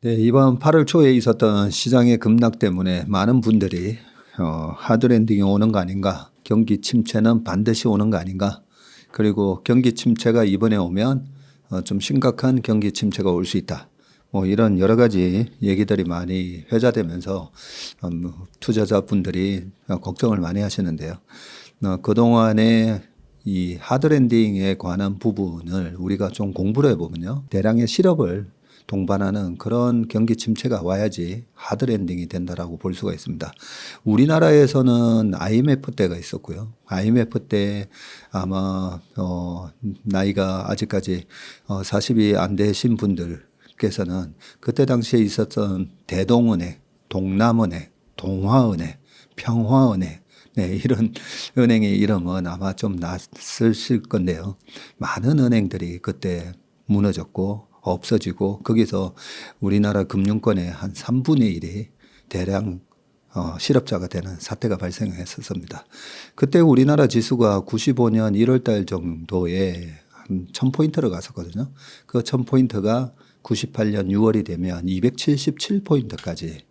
네, 이번 8월 초에 있었던 시장의 급락 때문에 많은 분들이 하드랜딩이 오는 거 아닌가, 경기 침체는 반드시 오는 거 아닌가, 그리고 경기 침체가 이번에 오면 좀 심각한 경기 침체가 올 수 있다. 뭐 이런 여러 가지 얘기들이 많이 회자되면서 투자자분들이 걱정을 많이 하시는데요. 그동안에 이 하드랜딩에 관한 부분을 우리가 좀 공부를 해보면요, 대량의 실업을 동반하는 그런 경기 침체가 와야지 하드랜딩이 된다라고 볼 수가 있습니다. 우리나라에서는 IMF 때가 있었고요. IMF 때 아마 나이가 아직까지 40이 안 되신 분들께서는 그때 당시에 있었던 대동은행, 동남은행, 동화은행, 평화은행, 네, 이런 은행의 이름은 아마 좀 낯설실 건데요. 많은 은행들이 그때 무너졌고 없어지고 거기서 우리나라 금융권의 한 3분의 1이 대량 실업자가 되는 사태가 발생했었습니다. 그때 우리나라 지수가 95년 1월 달 정도에 한 1000포인트를 갔었거든요. 그 1000포인트가 98년 6월이 되면 277포인트까지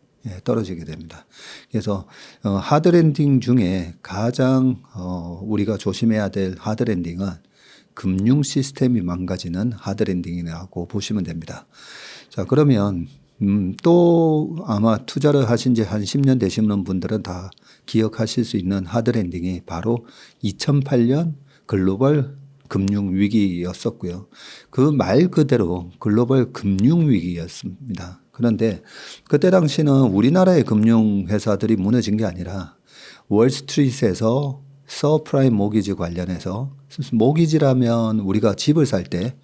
떨어지게 됩니다. 그래서 하드랜딩 중에 가장 우리가 조심해야 될 하드랜딩은 금융 시스템이 망가지는 하드랜딩이라고 보시면 됩니다. 자, 그러면 또 아마 투자를 하신 지 한 10년 되시는 분들은 다 기억하실 수 있는 하드랜딩이 바로 2008년 글로벌 금융 위기였었고요. 그 말 그대로 글로벌 금융 위기였습니다. 그런데 그때 당시는 우리나라의 금융 회사들이 무너진 게 아니라 월스트리트에서 서프라임 모기지 관련해서, 모기지라면 우리가 집을 살 때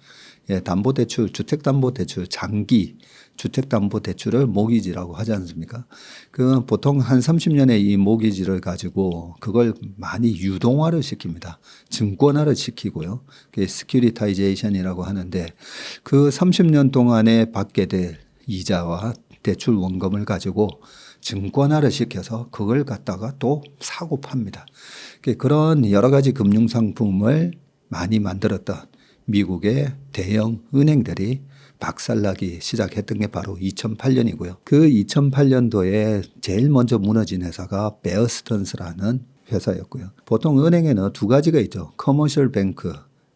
담보대출, 주택담보대출, 장기 주택담보대출을 모기지라고 하지 않습니까? 그 보통 한 30년의 이 모기지를 가지고 그걸 많이 유동화를 시킵니다. 증권화를 시키고요. 그게 스큐리타이제이션이라고 하는데, 그 30년 동안에 받게 될 이자와 대출 원금을 가지고 증권화를 시켜서 그걸 갖다가 또 사고 팝니다. 그런 여러 가지 금융상품을 많이 만들었던 미국의 대형 은행들이 박살나기 시작했던 게 바로 2008년이고요. 그 2008년도에 제일 먼저 무너진 회사가 베어스턴스라는 회사였고요. 보통 은행에는 두 가지가 있죠. 커머셜 뱅크,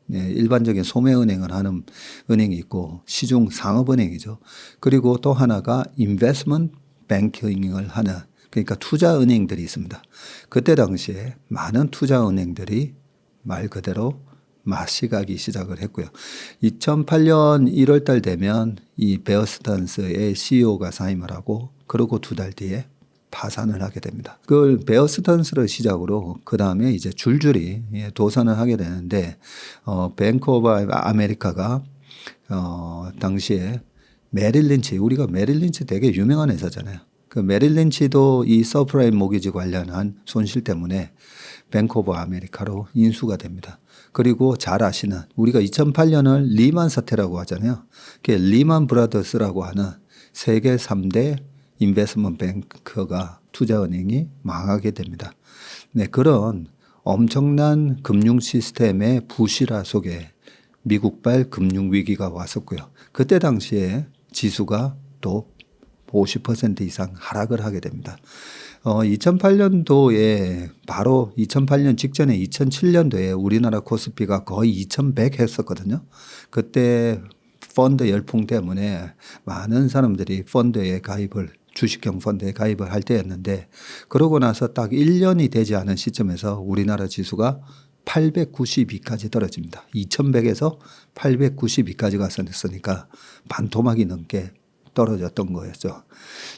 일반적인 소매은행을 하는 은행이 있고 시중 상업은행이죠. 그리고 또 하나가 인베스트먼트 뱅킹을 하는, 그러니까 투자은행들이 있습니다. 그때 당시에 많은 투자은행들이 말 그대로 맛이 가기 시작을 했고요. 2008년 1월 달 되면 이 베어스턴스의 CEO가 사임을 하고, 그러고 두 달 뒤에 파산을 하게 됩니다. 그걸 베어스턴스를 시작으로 그 다음에 이제 줄줄이 도산을 하게 되는데, 뱅크 오브 아메리카가 당시에 메릴 린치, 우리가 메릴 린치 되게 유명한 회사잖아요. 그 메릴 린치도 이 서프라임 모기지 관련한 손실 때문에 뱅크 오브 아메리카로 인수가 됩니다. 그리고 잘 아시는, 우리가 2008년을 리만 사태라고 하잖아요. 그게 리만 브라더스라고 하는 세계 3대 인베스트먼트 뱅크가, 투자은행이 망하게 됩니다. 네, 그런 엄청난 금융 시스템의 부실화 속에 미국발 금융위기가 왔었고요. 그때 당시에 지수가 또 50% 이상 하락을 하게 됩니다. 2008년도에, 바로 2008년 직전에 2007년도에 우리나라 코스피가 거의 2100 했었거든요. 그때 펀드 열풍 때문에 많은 사람들이 펀드에 가입을, 주식형 펀드에 가입을 할 때였는데, 그러고 나서 딱 1년이 되지 않은 시점에서 우리나라 지수가 892까지 떨어집니다. 2100에서 892까지 갔었으니까 반토막이 넘게 떨어졌던 거였죠.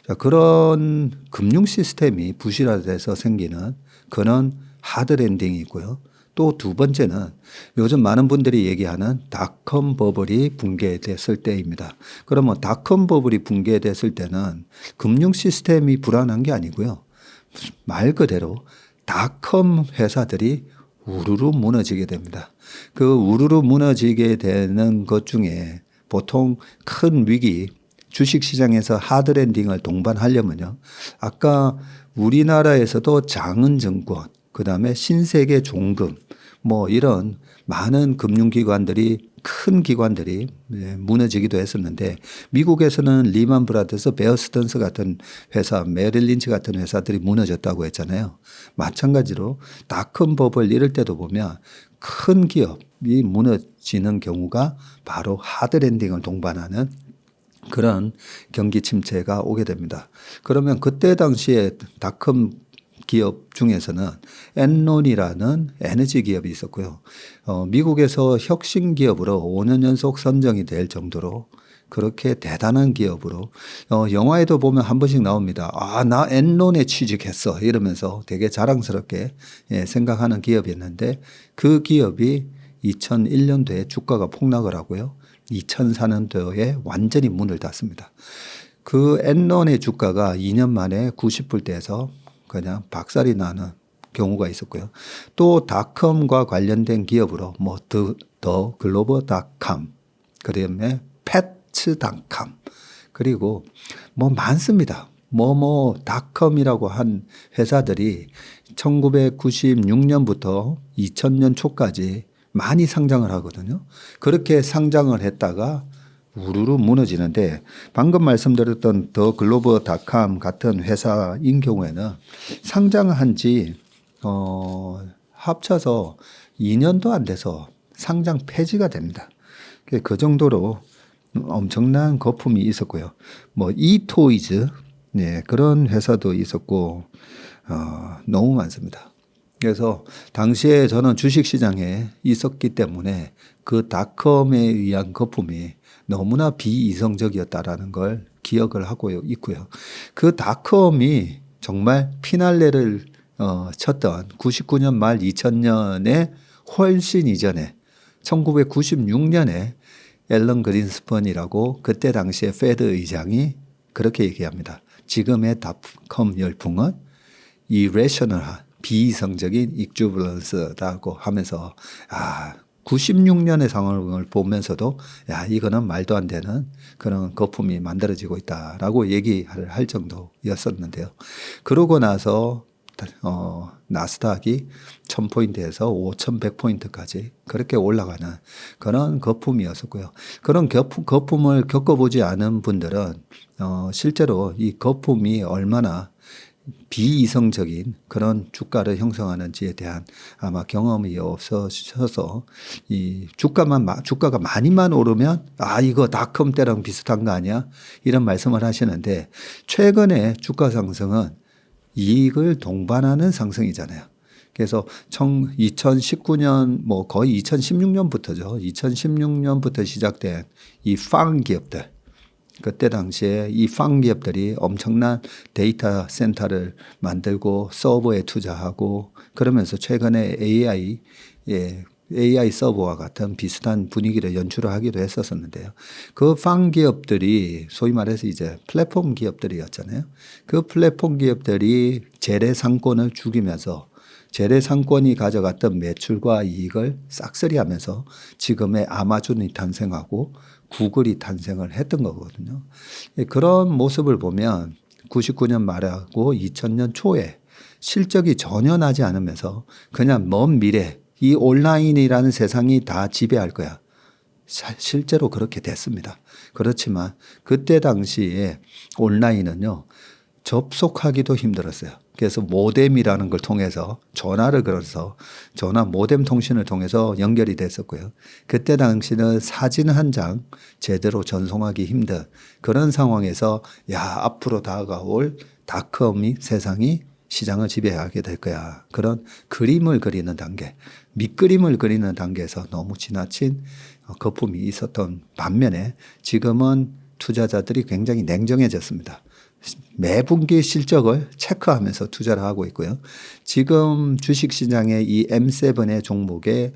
자, 그런 금융 시스템이 부실화돼서 생기는 그런 하드랜딩이 있고요. 또 두 번째는 요즘 많은 분들이 얘기하는 닷컴 버블이 붕괴됐을 때입니다. 그러면 닷컴 버블이 붕괴됐을 때는 금융 시스템이 불안한 게 아니고요. 말 그대로 닷컴 회사들이 우르르 무너지게 됩니다. 그 우르르 무너지게 되는 것 중에 보통 큰 위기, 주식시장에서 하드랜딩을 동반하려면요, 아까 우리나라에서도 장은증권, 그 다음에 신세계종금, 뭐 이런 많은 금융기관들이 큰 기관들이 무너지기도 했었는데 미국에서는 리만 브라더스, 베어 스턴스 같은 회사, 메릴 린치 같은 회사들이 무너졌다고 했잖아요. 마찬가지로 닷컴 버블 이럴 때도 보면 큰 기업이 무너지는 경우가 바로 하드랜딩을 동반하는 그런 경기 침체가 오게 됩니다. 그러면 그때 당시에 닷컴 기업 중에서는 엔론이라는 에너지 기업이 있었고요. 미국에서 혁신 기업으로 5년 연속 선정이 될 정도로 그렇게 대단한 기업으로 영화에도 보면 한 번씩 나옵니다. 아, 나 엔론에 취직했어 이러면서 되게 자랑스럽게 생각하는 기업이었는데 그 기업이 2001년도에 주가가 폭락을 하고요. 2004년도에 완전히 문을 닫습니다. 그 엔론의 주가가 2년 만에 90불대에서 그냥 박살이 나는 경우가 있었고요. 또 닷컴과 관련된 기업으로 뭐 더 글로벌닷컴, 그다음에 패츠닷컴, 그리고 뭐 많습니다. 닷컴이라고 한 회사들이 1996년부터 2000년 초까지 많이 상장을 하거든요. 그렇게 상장을 했다가 우르르 무너지는데 방금 말씀드렸던 더 글로벌닷컴 같은 회사인 경우에는 상장한 지 합쳐서 2년도 안 돼서 상장 폐지가 됩니다. 그 정도로 엄청난 거품이 있었고요. 뭐 이토이즈 그런 회사도 있었고 너무 많습니다. 그래서 당시에 저는 주식시장에 있었기 때문에 그 닷컴에 의한 거품이 너무나 비이성적이었다라는 걸 기억을 하고 있고요. 그 닷컴이 정말 피날레를 쳤던 99년 말 2000년에 훨씬 이전에 1996년에 앨런 그린스펀이라고 그때 당시에 페드 의장이 그렇게 얘기합니다. 지금의 닷컴 열풍은 irrational한 비이성적인 exuberance라고 하면서 96년의 상황을 보면서도 이거는 말도 안 되는 그런 거품이 만들어지고 있다라고 얘기를 할 정도였었는데요. 그러고 나서 나스닥이 1000포인트에서 5100포인트까지 그렇게 올라가는 그런 거품이었었고요. 그런 거품을 겪어보지 않은 분들은 실제로 이 거품이 얼마나 비이성적인 그런 주가를 형성하는지에 대한 아마 경험이 없으셔서 이 주가가 많이만 오르면 이거 닷컴 때랑 비슷한 거 아니야? 이런 말씀을 하시는데 최근에 주가 상승은 이익을 동반하는 상승이잖아요. 그래서 2019년 거의 2016년부터죠. 2016년부터 시작된 이 팡 기업들. 그때 당시에 이 팡 기업들이 엄청난 데이터 센터를 만들고 서버에 투자하고 그러면서 최근에 AI 서버와 같은 비슷한 분위기를 연출을 하기도 했었는데요. 그 팡 기업들이 소위 말해서 이제 플랫폼 기업들이었잖아요. 그 플랫폼 기업들이 재래상권을 죽이면서 재래상권이 가져갔던 매출과 이익을 싹쓸이하면서 지금의 아마존이 탄생하고 구글이 탄생을 했던 거거든요. 그런 모습을 보면 99년 말하고 2000년 초에 실적이 전혀 나지 않으면서 그냥 먼 미래 이 온라인이라는 세상이 다 지배할 거야. 실제로 그렇게 됐습니다. 그렇지만 그때 당시에 온라인은요. 접속하기도 힘들었어요. 그래서 모뎀이라는 걸 통해서 전화를 걸어서 전화 모뎀 통신을 통해서 연결이 됐었고요. 그때 당시는 사진 한 장 제대로 전송하기 힘든 그런 상황에서 앞으로 다가올 닷컴이 세상이 시장을 지배하게 될 거야. 그런 그림을 그리는 단계, 밑그림을 그리는 단계에서 너무 지나친 거품이 있었던 반면에 지금은 투자자들이 굉장히 냉정해졌습니다. 매분기 실적을 체크하면서 투자를 하고 있고요. 지금 주식시장의 이 M7의 종목의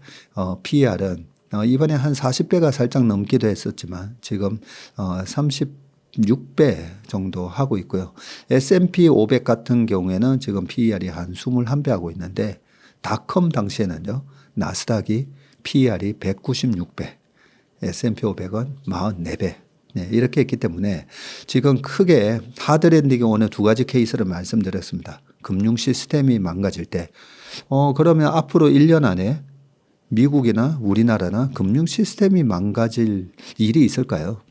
PER은 이번에 한 40배가 살짝 넘기도 했었지만 지금 36배 정도 하고 있고요. S&P 500 같은 경우에는 지금 PER이 한 21배 하고 있는데 닷컴 당시에는요. 나스닥이 PER이 196배, S&P 500은 44배. 이렇게 했기 때문에 지금 크게 하드랜딩에 오는 두 가지 케이스를 말씀드렸습니다. 금융 시스템이 망가질 때, 그러면 앞으로 1년 안에 미국이나 우리나라나 금융 시스템이 망가질 일이 있을까요?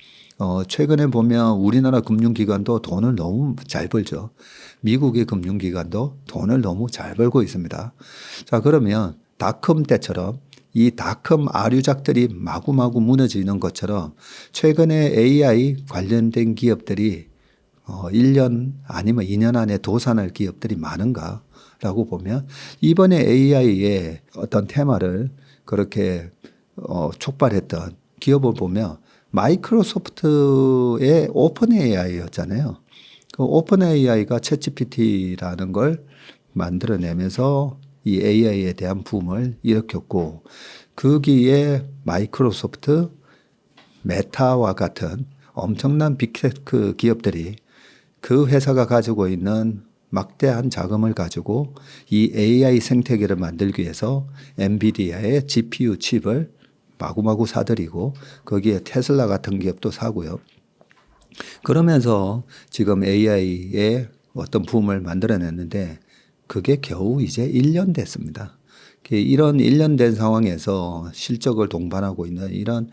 최근에 보면 우리나라 금융기관도 돈을 너무 잘 벌죠. 미국의 금융기관도 돈을 너무 잘 벌고 있습니다. 자, 그러면 닷컴 때처럼 이 닷컴 아류작들이 마구마구 무너지는 것처럼 최근에 AI 관련된 기업들이 1년 아니면 2년 안에 도산할 기업들이 많은가라고 보면 이번에 AI의 어떤 테마를 그렇게 촉발했던 기업을 보면 마이크로소프트의 오픈 AI였잖아요. 그 오픈 AI가 챗GPT라는 걸 만들어내면서 이 AI에 대한 붐을 일으켰고 거기에 마이크로소프트, 메타와 같은 엄청난 빅테크 기업들이 그 회사가 가지고 있는 막대한 자금을 가지고 이 AI 생태계를 만들기 위해서 엔비디아의 GPU 칩을 마구마구 사들이고 거기에 테슬라 같은 기업도 사고요. 그러면서 지금 AI의 어떤 붐을 만들어냈는데 그게 겨우 이제 1년 됐습니다. 이런 1년 된 상황에서 실적을 동반하고 있는 이런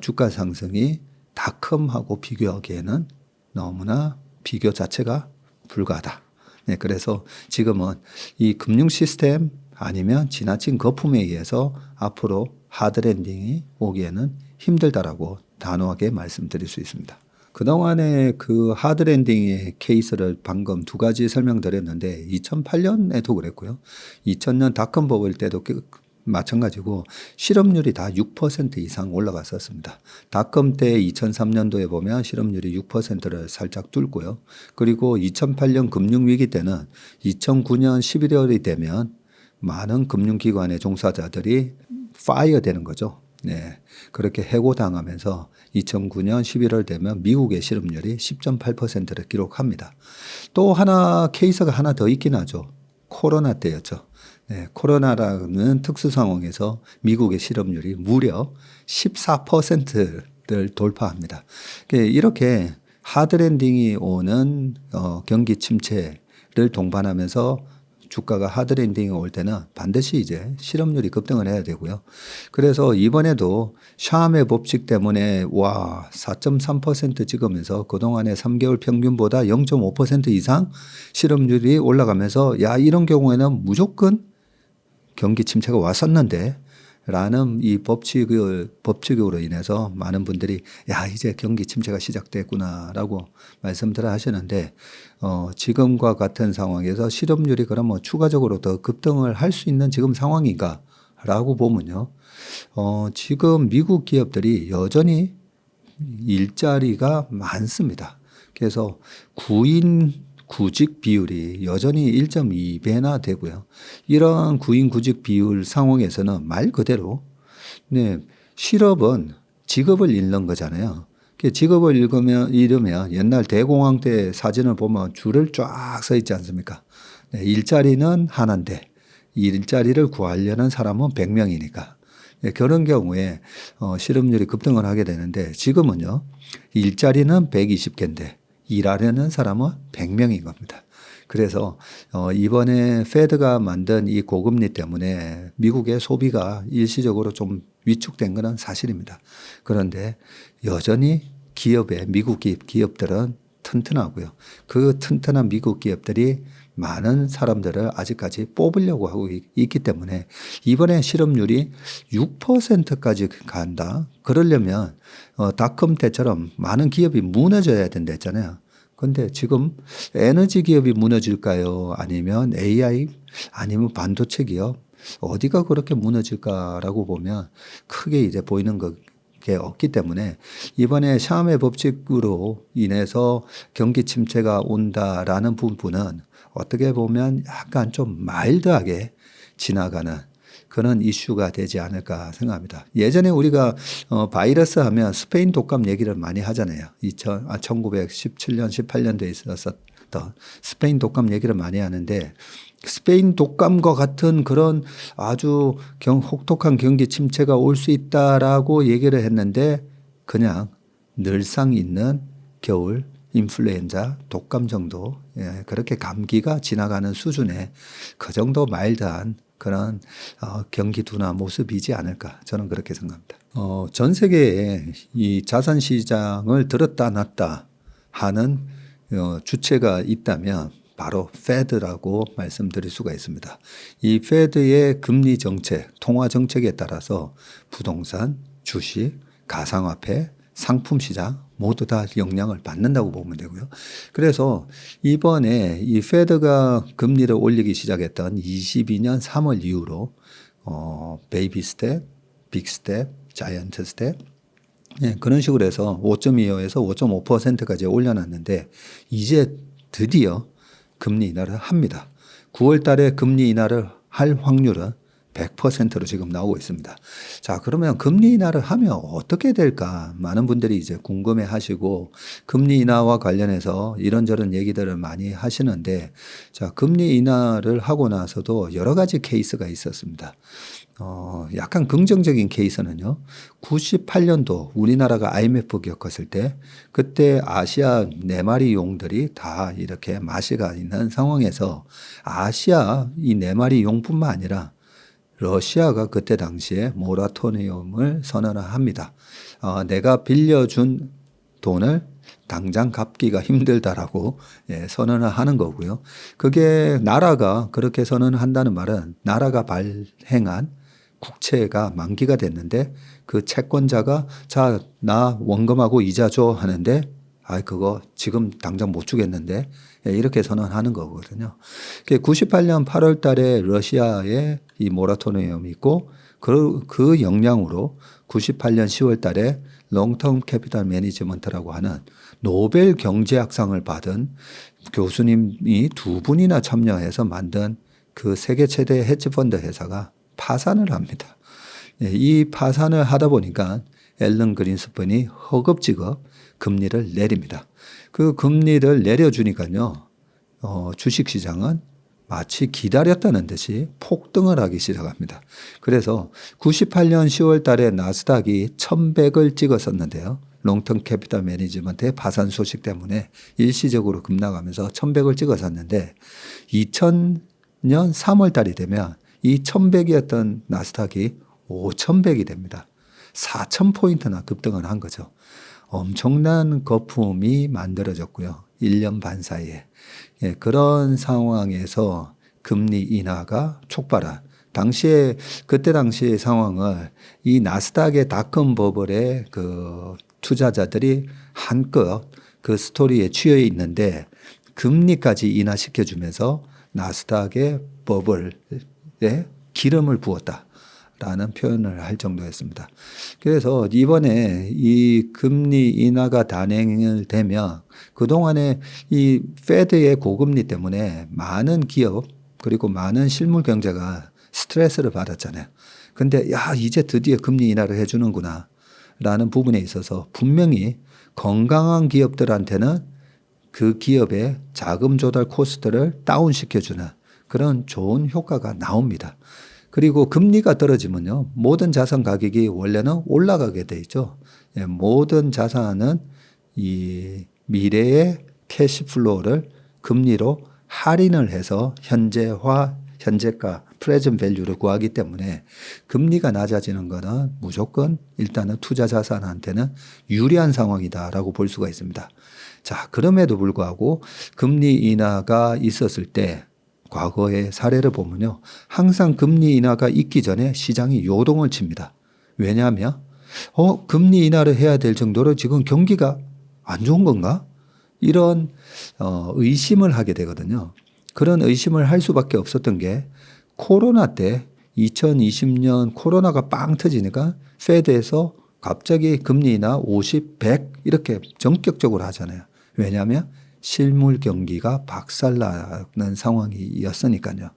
주가 상승이 닷컴하고 비교하기에는 너무나 비교 자체가 불가하다. 네, 그래서 지금은 이 금융 시스템 아니면 지나친 거품에 의해서 앞으로 하드랜딩이 오기에는 힘들다라고 단호하게 말씀드릴 수 있습니다. 그동안에 그 하드랜딩의 케이스를 방금 두 가지 설명드렸는데 2008년에도 그랬고요. 2000년 닷컴 버블 때도 마찬가지고 실업률이 다 6% 이상 올라갔었습니다. 닷컴 때 2003년도에 보면 실업률이 6%를 살짝 뚫고요. 그리고 2008년 금융위기 때는 2009년 11월이 되면 많은 금융기관의 종사자들이 파이어 되는 거죠. 네. 그렇게 해고당하면서 2009년 11월 되면 미국의 실업률이 10.8%를 기록합니다. 또 하나 케이스가 하나 더 있긴 하죠. 코로나 때였죠. 네, 코로나라는 특수 상황에서 미국의 실업률이 무려 14%를 돌파합니다. 이렇게 하드랜딩이 오는 경기 침체를 동반하면서 주가가 하드랜딩이 올 때는 반드시 이제 실업률이 급등을 해야 되고요. 그래서 이번에도 샤암의 법칙 때문에 4.3% 찍으면서 그동안의 3개월 평균보다 0.5% 이상 실업률이 올라가면서 이런 경우에는 무조건 경기 침체가 왔었는데 라는 이 법칙으로 인해서 많은 분들이 이제 경기 침체가 시작됐구나라고 말씀들을 하시는데 지금과 같은 상황에서 실업률이 그럼 추가적으로 더 급등을 할 수 있는 지금 상황인가라고 보면요. 지금 미국 기업들이 여전히 일자리가 많습니다. 그래서 구직 비율이 여전히 1.2배나 되고요. 이런 구인 구직 비율 상황에서는 말 그대로 실업은 직업을 잃는 거잖아요. 직업을 잃으면 옛날 대공황 때 사진을 보면 줄을 쫙 서 있지 않습니까? 일자리는 하나인데 일자리를 구하려는 사람은 100명이니까. 그런 경우에 실업률이 급등을 하게 되는데 지금은요. 일자리는 120개인데 일하려는 사람은 100명인 겁니다. 그래서 이번에 페드가 만든 이 고금리 때문에 미국의 소비가 일시적으로 좀 위축된 것은 사실입니다. 그런데 여전히 미국 기업들은 튼튼하고요. 그 튼튼한 미국 기업들이 많은 사람들을 아직까지 뽑으려고 하고 있기 때문에 이번에 실업률이 6%까지 간다. 그러려면 닷컴 때처럼 많은 기업이 무너져야 된다 했잖아요. 그런데 지금 에너지 기업이 무너질까요? 아니면 AI? 아니면 반도체 기업? 어디가 그렇게 무너질까라고 보면 크게 이제 보이는 게 없기 때문에 이번에 샤암의 법칙으로 인해서 경기 침체가 온다라는 부분은 어떻게 보면 약간 좀 마일드하게 지나가는 그런 이슈가 되지 않을까 생각합니다. 예전에 우리가 바이러스 하면 스페인 독감 얘기를 많이 하잖아요. 1917년, 18년도에 있었던 스페인 독감 얘기를 많이 하는데 스페인 독감과 같은 그런 아주 혹독한 경기 침체가 올 수 있다라고 얘기를 했는데 그냥 늘상 있는 겨울 인플루엔자 독감 정도 그렇게 감기가 지나가는 수준의 그 정도 마일드한 그런 경기 둔화 모습이지 않을까 저는 그렇게 생각합니다. 전 세계에 이 자산 시장을 들었다 놨다 하는 주체가 있다면 바로 페드라고 말씀드릴 수가 있습니다. 이 페드의 금리 정책, 통화 정책에 따라서 부동산, 주식, 가상화폐, 상품 시장 모두 다 영향을 받는다고 보면 되고요. 그래서 이번에 이 페드가 금리를 올리기 시작했던 22년 3월 이후로 베이비 스텝, 빅 스텝, 자이언트 스텝 그런 식으로 해서 5.25에서 5.5%까지 올려놨는데 이제 드디어 금리 인하를 합니다. 9월 달에 금리 인하를 할 확률은 100%로 지금 나오고 있습니다. 자, 그러면 금리 인하를 하면 어떻게 될까? 많은 분들이 이제 궁금해 하시고 금리 인하와 관련해서 이런저런 얘기들을 많이 하시는데 자, 금리 인하를 하고 나서도 여러 가지 케이스가 있었습니다. 약간 긍정적인 케이스는요. 98년도 우리나라가 IMF 겪었을 때 그때 아시아 4마리 용들이 다 이렇게 마시가 있는 상황에서 아시아 이 4마리 용뿐만 아니라 러시아가 그때 당시에 모라토리엄을 선언합니다. 내가 빌려준 돈을 당장 갚기가 힘들다라고 선언을 하는 거고요. 그게 나라가 그렇게 선언한다는 말은 나라가 발행한 국채가 만기가 됐는데 그 채권자가 자, 나 원금하고 이자 줘 하는데 그거 지금 당장 못 주겠는데 이렇게 선언하는 거거든요. 98년 8월 달에 러시아에 이 모라토리엄이 있고 그 영향으로 98년 10월 달에 롱텀 캐피탈 매니지먼트라고 하는 노벨 경제학상을 받은 교수님이 2분이나 참여해서 만든 그 세계 최대 헤지펀드 회사가 파산을 합니다. 이 파산을 하다 보니까 앨런 그린스펀이 허겁지겁 금리를 내립니다. 그 금리를 내려주니까요, 주식시장은 마치 기다렸다는 듯이 폭등을 하기 시작합니다. 그래서 98년 10월 달에 나스닥이 1100을 찍었었는데요. 롱텀 캐피탈 매니지먼트의 파산 소식 때문에 일시적으로 급락하면서 1100을 찍었었는데 2000년 3월 달이 되면 이 1100이었던 나스닥이 5100이 됩니다. 4000포인트나 급등을 한 거죠. 엄청난 거품이 만들어졌고요. 1년 반 사이에. 그런 상황에서 금리 인하가 촉발한 그때 당시의 상황을 이 나스닥의 닷컴 버블의 그 투자자들이 한껏 그 스토리에 취해 있는데 금리까지 인하시켜주면서 나스닥의 버블에 기름을 부었다. 라는 표현을 할 정도였습니다. 그래서 이번에 이 금리 인하가 단행을 되면 그동안에 이 페드의 고금리 때문에 많은 기업 그리고 많은 실물 경제가 스트레스를 받았잖아요. 근데 이제 드디어 금리 인하를 해주는구나 라는 부분에 있어서 분명히 건강한 기업들한테는 그 기업의 자금 조달 코스트를 다운시켜주는 그런 좋은 효과가 나옵니다. 그리고 금리가 떨어지면요, 모든 자산 가격이 원래는 올라가게 돼 있죠. 모든 자산은 이 미래의 캐시플로우를 금리로 할인을 해서 현재가, 프레젠트 밸류를 구하기 때문에 금리가 낮아지는 거는 무조건 일단은 투자 자산한테는 유리한 상황이다라고 볼 수가 있습니다. 자, 그럼에도 불구하고 금리 인하가 있었을 때 과거의 사례를 보면요. 항상 금리 인하가 있기 전에 시장이 요동을 칩니다. 왜냐하면 금리 인하를 해야 될 정도로 지금 경기가 안 좋은 건가? 이런 의심을 하게 되거든요. 그런 의심을 할 수밖에 없었던 게 코로나 때 2020년 코로나가 빵 터지니까 페드에서 갑자기 금리 인하 50, 100 이렇게 전격적으로 하잖아요. 왜냐하면 실물 경기가 박살나는 상황이었으니까요.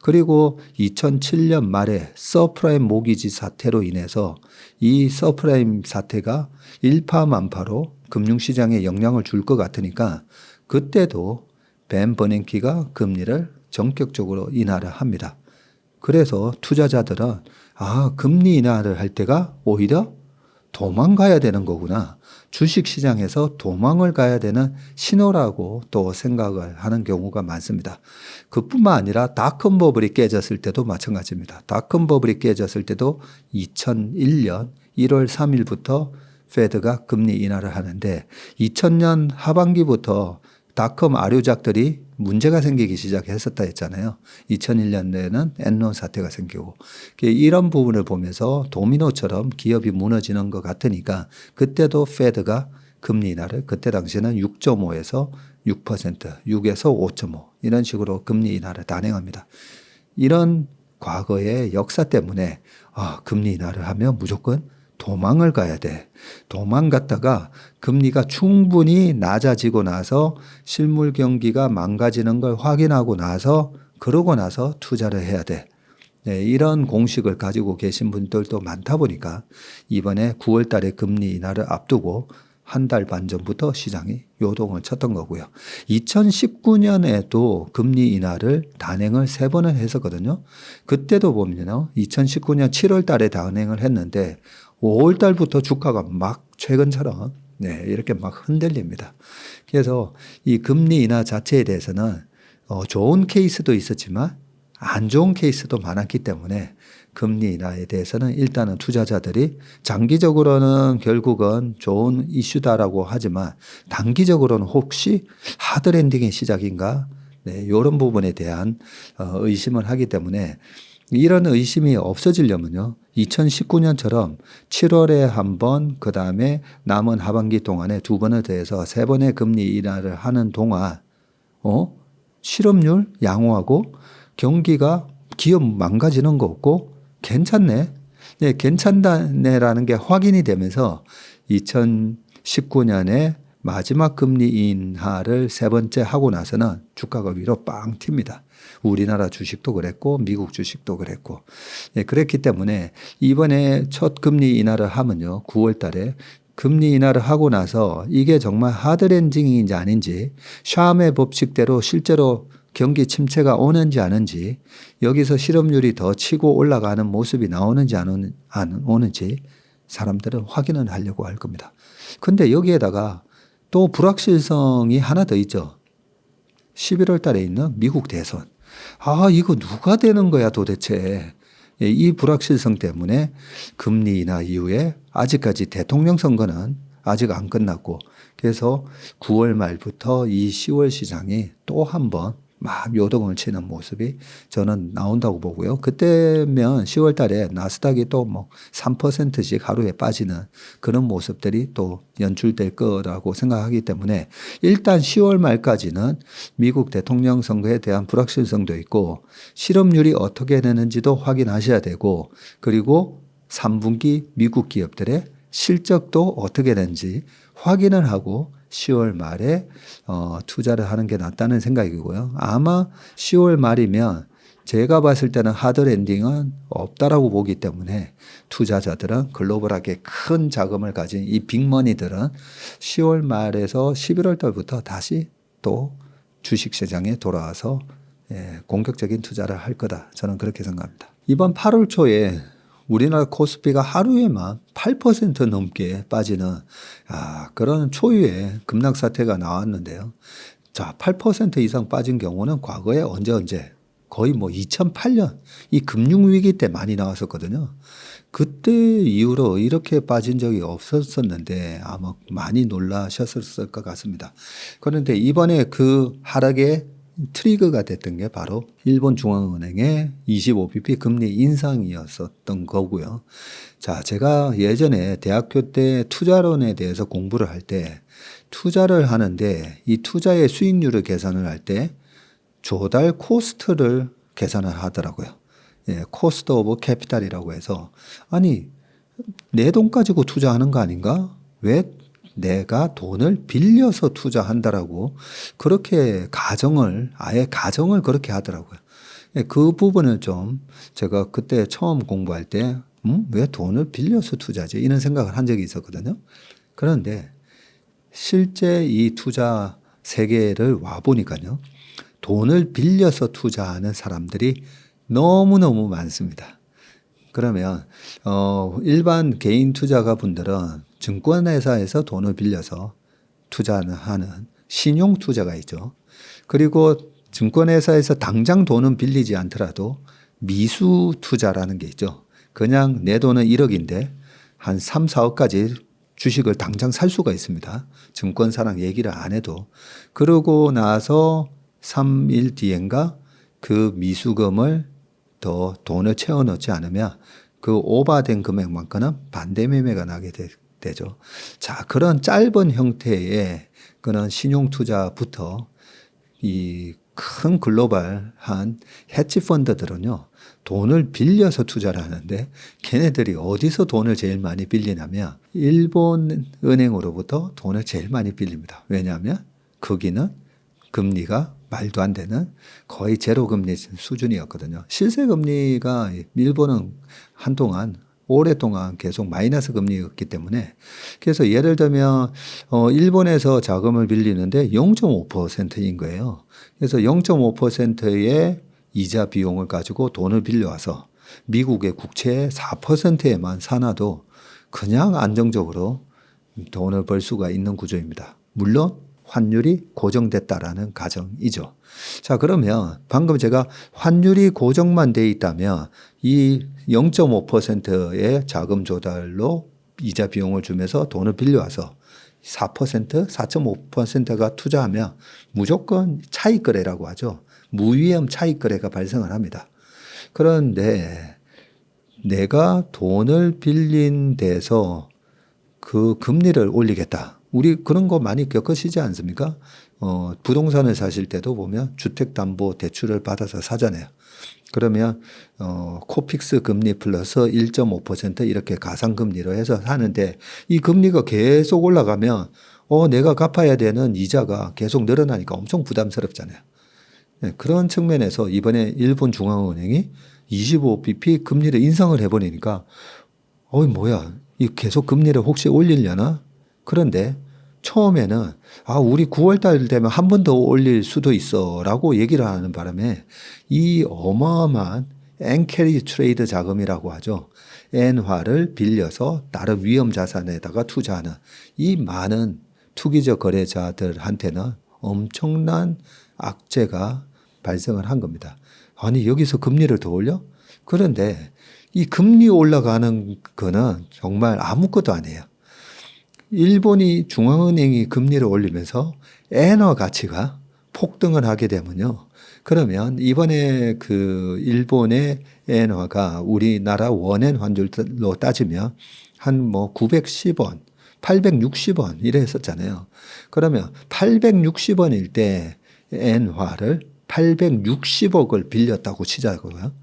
그리고 2007년 말에 서프라임 모기지 사태로 인해서 이 서프라임 사태가 일파만파로 금융시장에 영향을 줄 것 같으니까 그때도 벤 버냉키가 금리를 전격적으로 인하를 합니다. 그래서 투자자들은 금리 인하를 할 때가 오히려 도망가야 되는 거구나. 주식시장에서 도망을 가야 되는 신호라고 또 생각을 하는 경우가 많습니다. 그뿐만 아니라 닷컴 버블이 깨졌을 때도 마찬가지입니다. 닷컴 버블이 깨졌을 때도 2001년 1월 3일부터 페드가 금리 인하를 하는데 2000년 하반기부터 닷컴 아류작들이 문제가 생기기 시작했었다 했잖아요. 2001년에는 엔론 사태가 생기고 이런 부분을 보면서 도미노처럼 기업이 무너지는 것 같으니까 그때도 페드가 금리 인하를 그때 당시에는 6.5에서 6%, 6에서 5.5 이런 식으로 금리 인하를 단행합니다. 이런 과거의 역사 때문에 금리 인하를 하면 무조건 도망을 가야 돼. 도망갔다가 금리가 충분히 낮아지고 나서 실물 경기가 망가지는 걸 확인하고 나서 그러고 나서 투자를 해야 돼. 네, 이런 공식을 가지고 계신 분들도 많다 보니까 이번에 9월 달에 금리 인하를 앞두고 한 달 반 전부터 시장이 요동을 쳤던 거고요. 2019년에도 금리 인하를 단행을 3번을 했었거든요. 그때도 보면요. 2019년 7월 달에 단행을 했는데 5월 달부터 주가가 막 최근처럼 이렇게 막 흔들립니다. 그래서 이 금리 인하 자체에 대해서는 좋은 케이스도 있었지만 안 좋은 케이스도 많았기 때문에 금리 인하에 대해서는 일단은 투자자들이 장기적으로는 결국은 좋은 이슈다라고 하지만 단기적으로는 혹시 하드랜딩의 시작인가? 이런 부분에 대한 의심을 하기 때문에 이런 의심이 없어지려면요. 2019년처럼 7월에 한 번, 그 다음에 남은 하반기 동안에 2번을 더해서 3번의 금리 인하를 하는 동안, 실업률 양호하고 경기가 기업 망가지는 거 없고 괜찮네. 네, 괜찮다네라는 게 확인이 되면서 2019년에 마지막 금리 인하를 3번째 하고 나서는 주가가 위로 빵 튑니다. 우리나라 주식도 그랬고 미국 주식도 그랬고 그랬기 때문에 이번에 첫 금리 인하를 하면요. 9월 달에 금리 인하를 하고 나서 이게 정말 하드랜딩인지 아닌지 샴의 법칙대로 실제로 경기 침체가 오는지 아는지 여기서 실업률이 더 치고 올라가는 모습이 나오는지 안 오는지 사람들은 확인을 하려고 할 겁니다. 근데 여기에다가 또 불확실성이 하나 더 있죠. 11월 달에 있는 미국 대선. 이거 누가 되는 거야 도대체. 이 불확실성 때문에 금리 인하 이후에 아직까지 대통령 선거는 아직 안 끝났고 그래서 9월 말부터 이 10월 시장이 또 한 번 막 요동을 치는 모습이 저는 나온다고 보고요. 그때면 10월 달에 나스닥이 또 뭐 3%씩 하루에 빠지는 그런 모습들이 또 연출될 거라고 생각하기 때문에 일단 10월 말까지는 미국 대통령 선거에 대한 불확실성도 있고 실업률이 어떻게 되는지도 확인하셔야 되고 그리고 3분기 미국 기업들의 실적도 어떻게 되는지 확인을 하고 10월 말에 투자를 하는 게 낫다는 생각이고요. 아마 10월 말이면 제가 봤을 때는 하드랜딩은 없다라고 보기 때문에 투자자들은 글로벌하게 큰 자금을 가진 이 빅머니들은 10월 말에서 11월 달부터 다시 또 주식시장에 돌아와서 공격적인 투자를 할 거다. 저는 그렇게 생각합니다. 이번 8월 초에 우리나라 코스피가 하루에만 8% 넘게 빠지는 그런 초유의 급락 사태가 나왔는데요. 자, 8% 이상 빠진 경우는 과거에 언제 거의 뭐 2008년 이 금융위기 때 많이 나왔었거든요. 그때 이후로 이렇게 빠진 적이 없었었는데 아마 많이 놀라셨을 것 같습니다. 그런데 이번에 그 하락의 트리거가 됐던 게 바로 일본 중앙은행의 25bp 금리 인상이었었던 거고요. 자, 제가 예전에 대학교 때 투자론에 대해서 공부를 할 때 투자를 하는데 이 투자의 수익률을 계산을 할 때 조달 코스트를 계산을 하더라고요. 코스트 오브 캐피탈이라고 해서 아니 내 돈 가지고 투자하는 거 아닌가? 왜 내가 돈을 빌려서 투자한다라고 그렇게 아예 가정을 그렇게 하더라고요. 그 부분을 좀 제가 그때 처음 공부할 때 왜 돈을 빌려서 투자지? 이런 생각을 한 적이 있었거든요. 그런데 실제 이 투자 세계를 와보니까요. 돈을 빌려서 투자하는 사람들이 너무너무 많습니다. 그러면 일반 개인 투자가 분들은 증권회사에서 돈을 빌려서 투자하는 신용 투자가 있죠. 그리고 증권회사에서 당장 돈은 빌리지 않더라도 미수 투자라는 게 있죠. 그냥 내 돈은 1억인데 한 3, 4억까지 주식을 당장 살 수가 있습니다. 증권사랑 얘기를 안 해도. 그러고 나서 3일 뒤엔가 그 미수금을 더 돈을 채워 넣지 않으면 그 오버된 금액만큼은 반대 매매가 나게 되죠. 자, 그런 짧은 형태의 그런 신용 투자부터 이 큰 글로벌한 헤지 펀드들은요, 돈을 빌려서 투자를 하는데 걔네들이 어디서 돈을 제일 많이 빌리냐면 일본 은행으로부터 돈을 제일 많이 빌립니다. 왜냐하면 거기는 금리가 말도 안 되는 거의 제로 금리 수준이었거든요. 실세 금리가 일본은 한동안 오랫동안 계속 마이너스 금리였기 때문에 그래서 예를 들면 일본에서 자금을 빌리는데 0.5%인 거예요. 그래서 0.5%의 이자 비용을 가지고 돈을 빌려와서 미국의 국채 4%에만 사놔도 그냥 안정적으로 돈을 벌 수가 있는 구조입니다. 물론 환율이 고정됐다라는 가정이죠. 자, 그러면 방금 제가 환율이 고정만 돼 있다면 이 0.5%의 자금 조달로 이자 비용을 주면서 돈을 빌려와서 4%, 4.5%가 투자하면 무조건 차익 거래라고 하죠. 무위험 차익 거래가 발생을 합니다. 그런데 내가 돈을 빌린 데서 그 금리를 올리겠다. 우리 그런 거 많이 겪으시지 않습니까? 부동산을 사실 때도 보면 주택담보대출을 받아서 사잖아요. 그러면 코픽스 금리 플러스 1.5% 이렇게 가상금리로 해서 사는데 이 금리가 계속 올라가면 내가 갚아야 되는 이자가 계속 늘어나니까 엄청 부담스럽잖아요. 네, 그런 측면에서 이번에 일본 중앙은행이 25bp 금리를 인상을 해버리니까 뭐야, 이 계속 금리를 혹시 올리려나? 그런데 처음에는 우리 9월 달 되면 한 번 더 올릴 수도 있어 라고 얘기를 하는 바람에 이 어마어마한 엔캐리 트레이드 자금이라고 하죠. 엔화를 빌려서 다른 위험 자산에다가 투자하는 이 많은 투기적 거래자들한테는 엄청난 악재가 발생을 한 겁니다. 아니, 여기서 금리를 더 올려? 그런데 이 금리 올라가는 거는 정말 아무것도 아니에요. 일본이 중앙은행이 금리를 올리면서 엔화 가치가 폭등을 하게 되면요. 그러면 이번에 그 일본의 엔화가 우리나라 원엔 환율로 따지면 한 뭐 910원, 860원 이래 했었잖아요. 그러면 860원일 때 엔화를 860억을 빌렸다고 치자고요.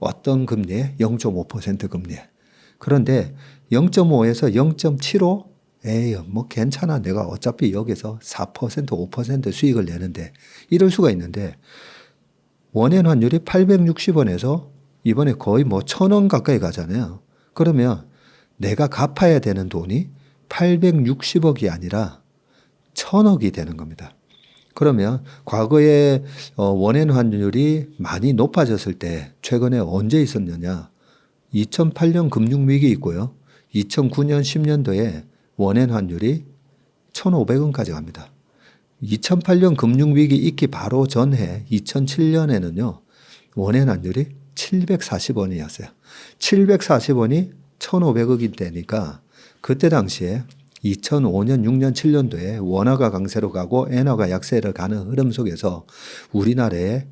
어떤 금리에? 0.5% 금리에. 그런데 0.5에서 0.75? 뭐 괜찮아. 내가 어차피 여기서 4%, 5% 수익을 내는데 이럴 수가 있는데 원엔 환율이 860원에서 이번에 거의 뭐 1,000원 가까이 가잖아요. 그러면 내가 갚아야 되는 돈이 860억이 아니라 1,000억이 되는 겁니다. 그러면 과거에 원엔 환율이 많이 높아졌을 때 최근에 언제 있었느냐? 2008년 금융위기 있고요. 2009년 10년도에 원엔 환율이 1,500원까지 갑니다. 2008년 금융위기 있기 바로 전해 2007년에는요. 원엔 환율이 740원이었어요. 740원이 1,500억이 되니까 그때 당시에 2005년, 6년, 7년도에 원화가 강세로 가고 엔화가 약세를 가는 흐름 속에서 우리나라의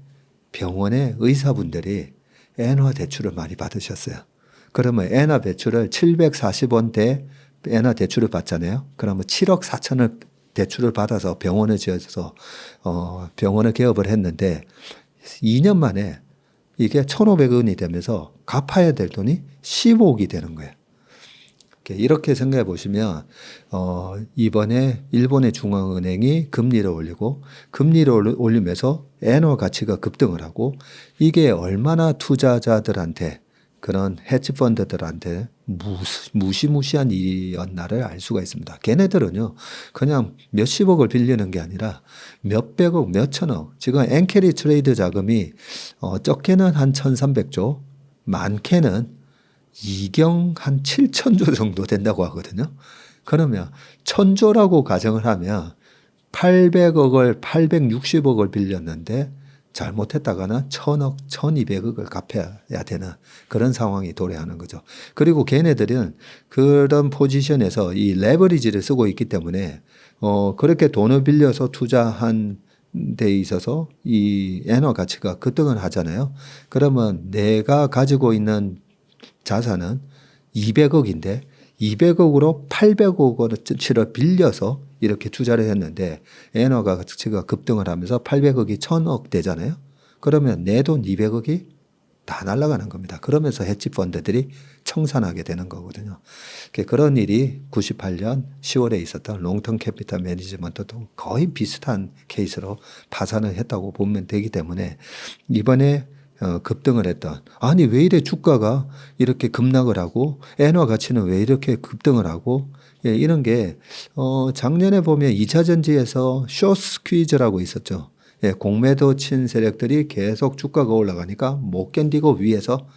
병원의 의사분들이 엔화 대출을 많이 받으셨어요. 그러면 엔화 대출을 740원대 엔화 대출을 받잖아요. 그러면 7억 4천을 대출을 받아서 병원을 지어서 병원을 개업을 했는데 2년 만에 이게 1,500원이 되면서 갚아야 될 돈이 15억이 되는 거예요. 이렇게 생각해 보시면 이번에 일본의 중앙은행이 금리를 올리고 금리를 올리면서 엔화 가치가 급등을 하고 이게 얼마나 투자자들한테 그런 헤지펀드들한테 무시무시한 일이었나를 알 수가 있습니다. 걔네들은요 그냥 몇십억을 빌리는 게 아니라 몇백억, 몇천억. 지금 엔캐리 트레이드 자금이 적게는 한 1,300조, 많게는 이경 한 7천조 정도 된다고 하거든요. 그러면 1,000조라고 가정을 하면 860억을 빌렸는데 잘못했다가는 1,000억, 1,200억을 갚아야 되는 그런 상황이 도래하는 거죠. 그리고 걔네들은 그런 포지션에서 이 레버리지를 쓰고 있기 때문에 그렇게 돈을 빌려서 투자한 데 있어서 이 엔화 가치가 급등을 하잖아요. 그러면 내가 가지고 있는 자산은 200억인데 200억으로 800억어치를 빌려서 이렇게 투자를 했는데 엔화 가치가 급등을 하면서 800억이 1,000억 되잖아요. 그러면 내 돈 200억이 다 날아가는 겁니다. 그러면서 헤지 펀드들이 청산하게 되는 거거든요. 그런 일이 98년 10월에 있었던 롱텀 캐피탈 매니지먼트도 거의 비슷한 케이스로 파산을 했다고 보면 되기 때문에 이번에 급등을 했던 아니 왜 이래 주가가 이렇게 급락을 하고 엔화 가치는 왜 이렇게 급등을 하고 이런 게 작년에 보면 2차 전지에서 숏 스퀴즈라고 있었죠. 공매도 친 세력들이 계속 주가가 올라가니까 못 견디고 위에서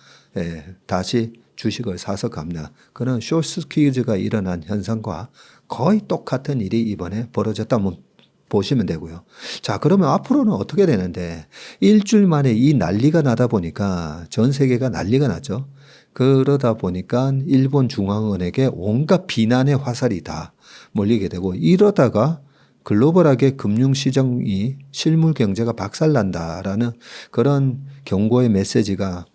다시 주식을 사서 갚는 그런 숏 스퀴즈가 일어난 현상과 거의 똑같은 일이 이번에 벌어졌다면 보시면 되고요. 자, 그러면 앞으로는 어떻게 되는데 일주일 만에 이 난리가 나다 보니까 전 세계가 난리가 났죠. 그러다 보니까 일본 중앙은행에 온갖 비난의 화살이 다 몰리게 되고 이러다가 글로벌하게 금융시장이 실물 경제가 박살난다라는 그런 경고의 메시지가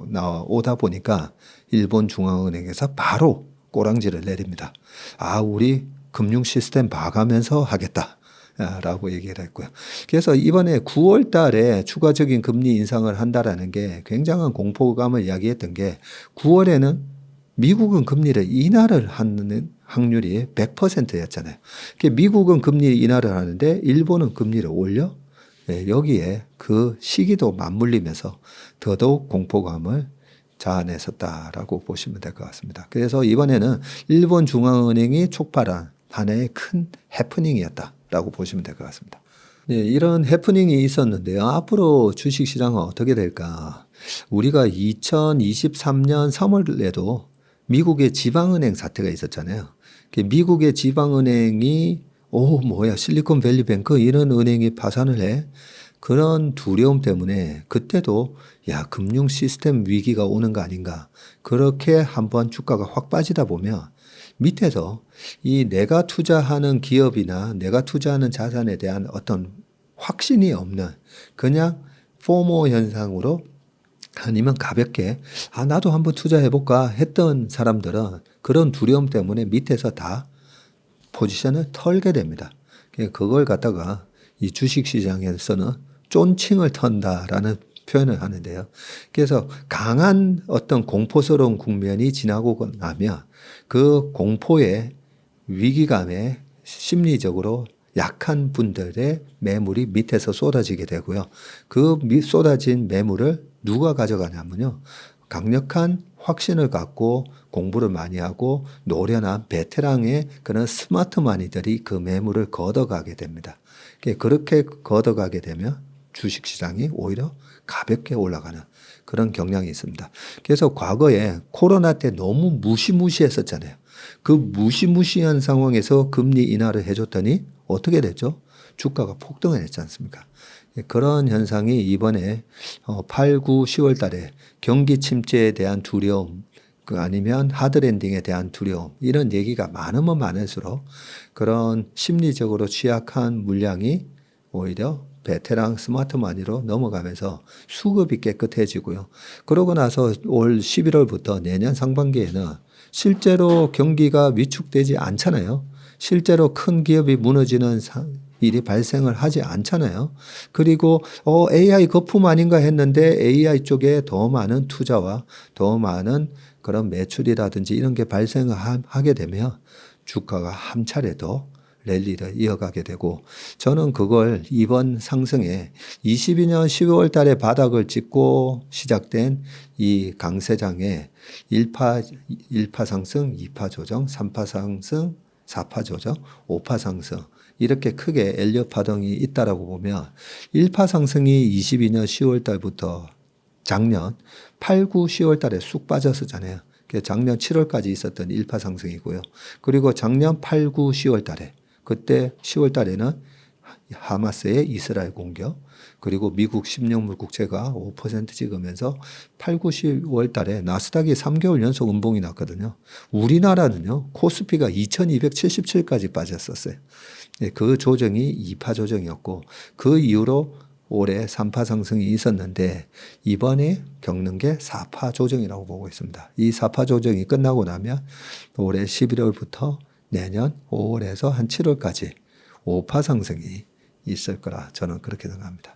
나오다 보니까 일본 중앙은행에서 바로 꼬랑지를 내립니다. 아, 우리 금융 시스템 봐가면서 하겠다. 라고 얘기를 했고요. 그래서 이번에 9월 달에 추가적인 금리 인상을 한다라는 게 굉장한 공포감을 이야기했던 게 9월에는 미국은 금리를 인하를 하는 확률이 100%였잖아요. 미국은 금리 인하를 하는데 일본은 금리를 올려 여기에 그 시기도 맞물리면서 더더욱 공포감을 자아냈었다라고 보시면 될 것 같습니다. 그래서 이번에는 일본 중앙은행이 촉발한 하나의 큰 해프닝이었다라고 보시면 될 것 같습니다. 네, 이런 해프닝이 있었는데요. 앞으로 주식시장은 어떻게 될까? 우리가 2023년 3월에도 미국의 지방은행 사태가 있었잖아요. 미국의 지방은행이 뭐야 실리콘밸리뱅크 이런 은행이 파산을 해? 그런 두려움 때문에 그때도 야 금융 시스템 위기가 오는 거 아닌가 그렇게 한번 주가가 확 빠지다 보면 밑에서 이 내가 투자하는 기업이나 내가 투자하는 자산에 대한 어떤 확신이 없는 그냥 포모 현상으로 아니면 가볍게 나도 한번 투자해볼까 했던 사람들은 그런 두려움 때문에 밑에서 다 포지션을 털게 됩니다. 그걸 갖다가 이 주식시장에서는 쫀칭을 턴다라는 표현을 하는데요. 그래서 강한 어떤 공포스러운 국면이 지나고 나면 그 공포의 위기감에 심리적으로 약한 분들의 매물이 밑에서 쏟아지게 되고요. 그 쏟아진 매물을 누가 가져가냐면요. 강력한 확신을 갖고 공부를 많이 하고 노련한 베테랑의 그런 스마트마니들이 그 매물을 걷어가게 됩니다. 그렇게 걷어가게 되면 주식시장이 오히려 가볍게 올라가는 그런 경향이 있습니다. 그래서 과거에 코로나 때 너무 무시무시했었잖아요. 그 무시무시한 상황에서 금리 인하를 해줬더니 어떻게 됐죠? 주가가 폭등을 했지 않습니까? 그런 현상이 이번에 8, 9, 10월 달에 경기 침체에 대한 두려움, 아니면 하드랜딩에 대한 두려움, 이런 얘기가 많으면 많을수록 그런 심리적으로 취약한 물량이 오히려 베테랑 스마트마니로 넘어가면서 수급이 깨끗해지고요. 그러고 나서 올 11월부터 내년 상반기에는 실제로 경기가 위축되지 않잖아요. 실제로 큰 기업이 무너지는 일이 발생을 하지 않잖아요. 그리고 AI 거품 아닌가 했는데 AI 쪽에 더 많은 투자와 더 많은 그런 매출이라든지 이런 게 발생을 하게 되면 주가가 한 차례 더 랠리를 이어가게 되고 저는 그걸 이번 상승에 22년 12월 달에 바닥을 찍고 시작된 이 강세장에 1파 상승, 2파 조정, 3파 상승, 4파 조정, 5파 상승 이렇게 크게 엘리엇 파동이 있다라고 보면 1파 상승이 22년 10월 달부터 작년 8, 9, 10월 달에 쑥 빠졌었잖아요. 작년 7월까지 있었던 1파 상승이고요. 그리고 작년 8, 9, 10월 달에 그때 10월 달에는 하마스의 이스라엘 공격 그리고 미국 10년물 국채가 5% 찍으면서 8, 9, 10월 달에 나스닥이 3개월 연속 음봉이 났거든요. 우리나라는요. 코스피가 2277까지 빠졌었어요. 그 조정이 2파 조정이었고 그 이후로 올해 3파 상승이 있었는데 이번에 겪는 게 4파 조정이라고 보고 있습니다. 이 4파 조정이 끝나고 나면 올해 11월부터 내년 5월에서 한 7월까지 5파 상승이 있을 거라 저는 그렇게 생각합니다.